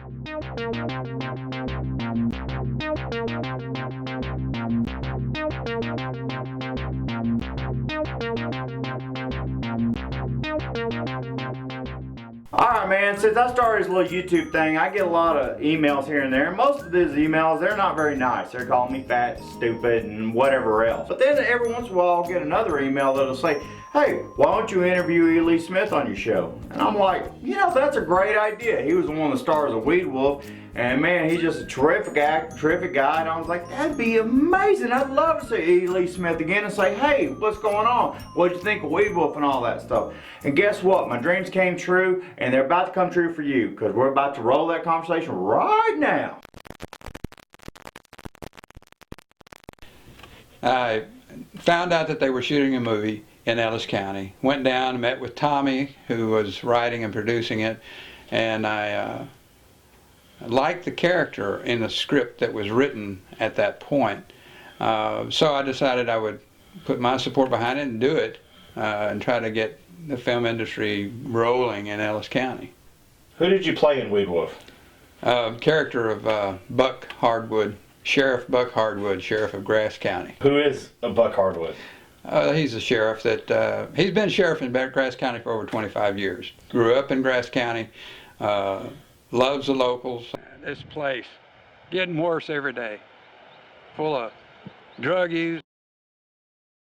Alright man, since I started this little YouTube thing, I get a lot of emails here and there. And most of these emails, they're not very nice. They're calling me fat, stupid, and whatever else. But then every once in a while I'll get another email that'll say, hey, why don't you interview E. Smith on your show? And I'm like, you know, that's a great idea. He was one of the stars of Weedwolf. And man, he's just a terrific actor, terrific guy. And I was like, that'd be amazing. I'd love to see E. Smith again and say, hey, what's going on? What'd you think of Weedwolf and all that stuff? And guess what? My dreams came true, and they're about to come true for you, because we're about to roll that conversation right now. I found out that they were shooting a movie in Ellis County. Went down and met with Tommy, who was writing and producing it, and I liked the character in the script that was written at that point. So I decided I would put my support behind it and do it, and try to get the film industry rolling in Ellis County. Who did you play in Weedwolf? Character of Buck Hardwood, Sheriff Buck Hardwood, Sheriff of Grass County. Who is Buck Hardwood? He's a sheriff that, he's been sheriff in Grass County for over 25 years. Grew up in Grass County, loves the locals. This place, getting worse every day. Full of drug use,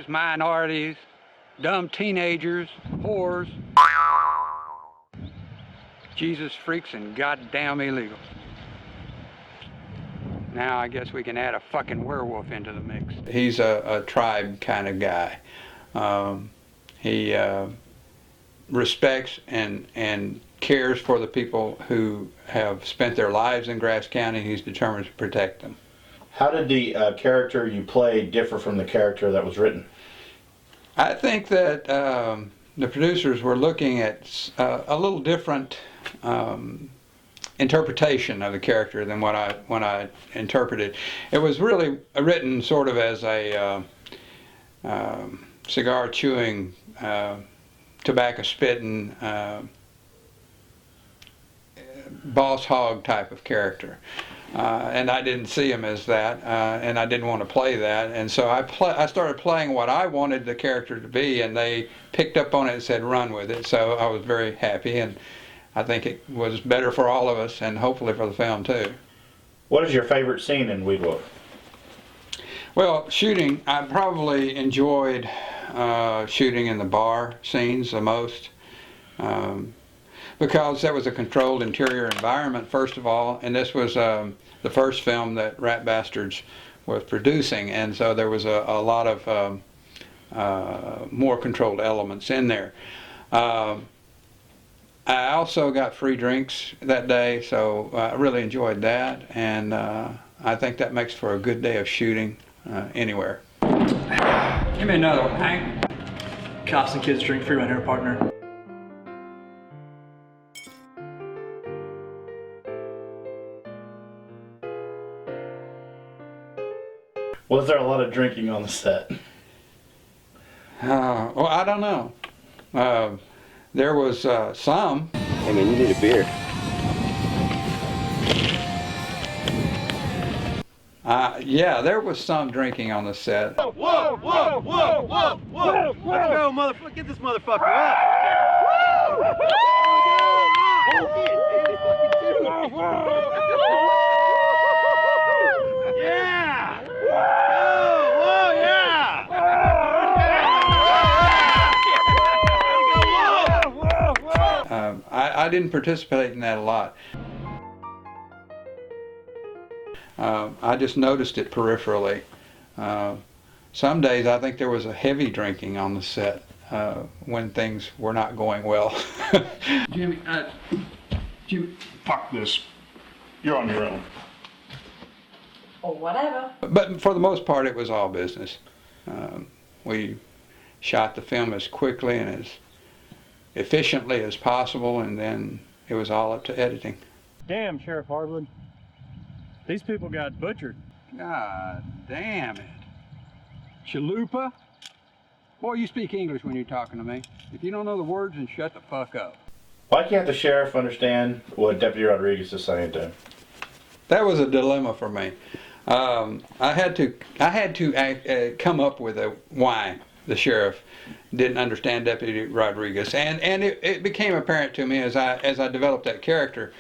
minorities, dumb teenagers, whores, Jesus freaks, and goddamn illegals. Now I guess we can add a fucking werewolf into the mix. He's a tribe kind of guy. He respects and cares for the people who have spent their lives in Grass County. He's determined to protect them. How did the character you played differ from the character that was written? I think that the producers were looking at a little different interpretation of the character than when I interpreted. It was really written sort of as a cigar chewing, tobacco spitting, boss hog type of character. And I didn't see him as that, and I didn't want to play that, and so I started playing what I wanted the character to be, and they picked up on it and said run with it, so I was very happy, and I think it was better for all of us, and hopefully for the film too. What is your favorite scene in Weedwolf? Well, shooting, I probably enjoyed shooting in the bar scenes the most. Because that was a controlled interior environment, first of all, and this was the first film that Rat Bastards was producing, and so there was a lot of more controlled elements in there. I also got free drinks that day, so I really enjoyed that, and I think that makes for a good day of shooting anywhere. Give me another one, Hank. Cops and kids drink free right here, partner. Was there a lot of drinking on the set? Well, I don't know. There was some. Hey man, you need a beer. Yeah, there was some drinking on the set. Whoa, whoa, whoa, whoa, whoa, whoa! Let's go, motherfucker! Get this motherfucker up! Yeah! Whoa, yeah! I didn't participate in that a lot. I just noticed it peripherally. Some days I think there was a heavy drinking on the set when things were not going well. Jimmy, Fuck this. You're on your own. Or whatever. But for the most part, it was all business. We shot the film as quickly and as efficiently as possible, and then it was all up to editing. Damn, Sheriff Hardwood. These people got butchered. God damn it. Chalupa? Boy, you speak English when you're talking to me. If you don't know the words, then shut the fuck up. Why can't the sheriff understand what Deputy Rodriguez is saying to him? That was a dilemma for me. I had to come up with a why the sheriff didn't understand Deputy Rodriguez, and it became apparent to me as I developed that character.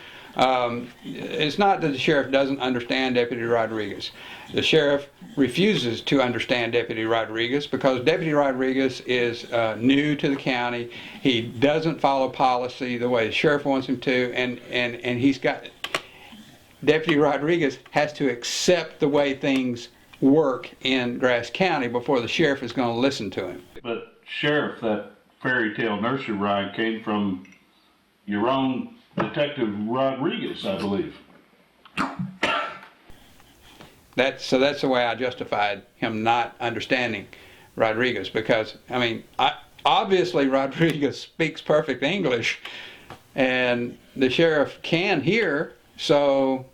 It's not that the sheriff doesn't understand Deputy Rodriguez. The sheriff refuses to understand Deputy Rodriguez because Deputy Rodriguez is new to the county. He doesn't follow policy the way the sheriff wants him to, and he's got Deputy Rodriguez has to accept the way things work in Grass County before the sheriff is going to listen to him. But Sheriff, that fairy tale nursery rhyme came from your own Detective Rodriguez, I believe. That's the way I justified him not understanding Rodriguez, because I mean, obviously Rodriguez speaks perfect English, and the sheriff can hear, so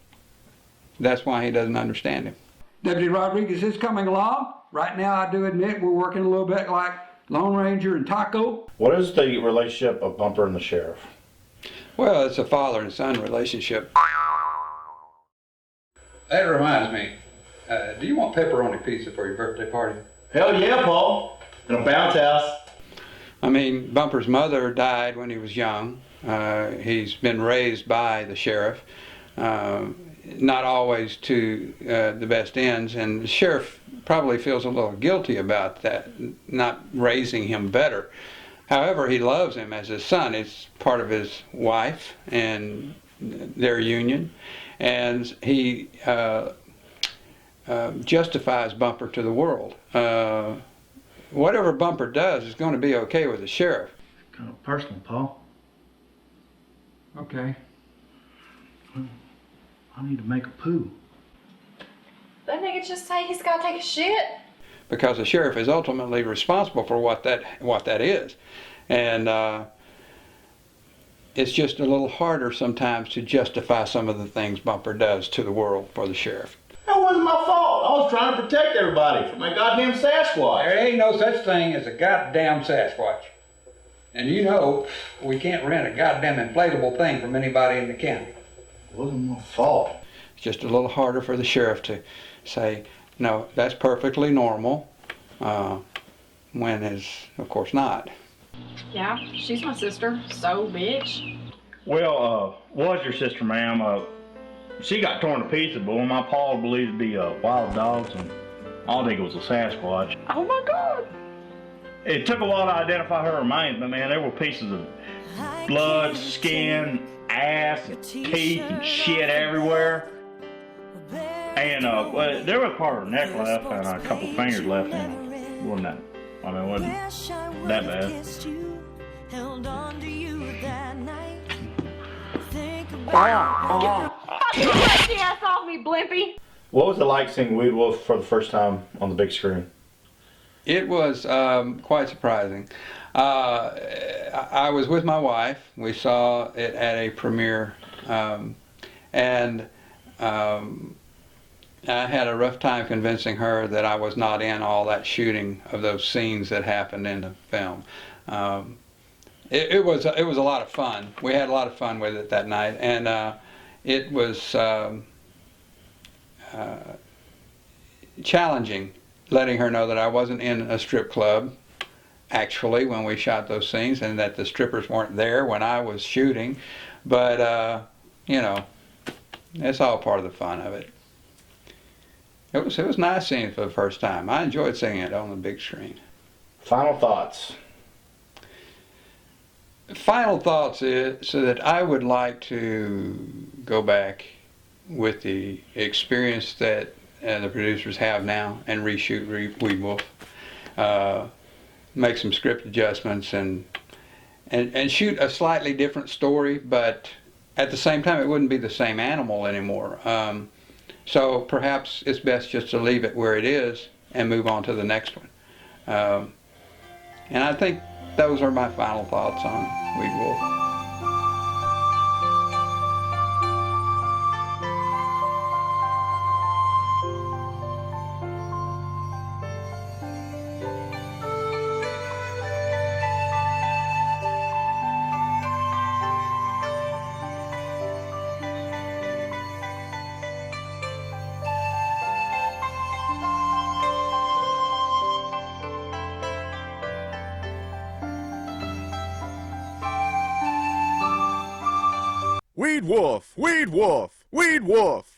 that's why he doesn't understand him. Deputy Rodriguez is coming along. Right now, I do admit we're working a little bit like Lone Ranger and Taco. What is the relationship of Bumper and the sheriff? Well, it's a father and son relationship. That reminds me, do you want pepperoni pizza for your birthday party? Hell yeah, Paul. In a bounce house. I mean, Bumper's mother died when he was young. He's been raised by the sheriff, not always to the best ends, and the sheriff probably feels a little guilty about that, not raising him better. However, he loves him as his son. It's part of his wife and their union, and he justifies Bumper to the world. Whatever Bumper does is going to be okay with the sheriff. Kind of personal, Paul. Okay. I need to make a poo. That nigga just say he's gotta take a shit. Because the sheriff is ultimately responsible for what that is, and it's just a little harder sometimes to justify some of the things Bumper does to the world for the sheriff. That wasn't my fault. I was trying to protect everybody from that goddamn Sasquatch. There ain't no such thing as a goddamn Sasquatch. And you know, we can't rent a goddamn inflatable thing from anybody in the county. It wasn't my fault. It's just a little harder for the sheriff to say, no, that's perfectly normal, when is, of course, not. Yeah, she's my sister. So, bitch. Well, was your sister, ma'am? She got torn to pieces, but when my pa believed to be wild dogs, and I think it was a Sasquatch. Oh my God. It took a while to identify her remains, but man, there were pieces of blood, skin, ass, and teeth, and shit everywhere. And there was part of her neck left and a couple fingers left, and it wasn't that. I mean, it wasn't that bad. Get your crazy ass off me, Blimpy. What was it like seeing Weedwolf for the first time on the big screen? It was quite surprising. I was with my wife. We saw it at a premiere, and I had a rough time convincing her that I was not in all that shooting of those scenes that happened in the film. It was a lot of fun. We had a lot of fun with it that night, and it was challenging, letting her know that I wasn't in a strip club actually when we shot those scenes, and that the strippers weren't there when I was shooting. But you know, it's all part of the fun of it. It was nice seeing it for the first time. I enjoyed seeing it on the big screen. Final thoughts. Final thoughts is so that I would like to go back with the experience that the producers have now and reshoot Weedwolf, make some script adjustments and shoot a slightly different story, but at the same time it wouldn't be the same animal anymore. So perhaps it's best just to leave it where it is and move on to the next one. And I think those are my final thoughts on Weedwolf. Weedwolf! Weedwolf! Weedwolf!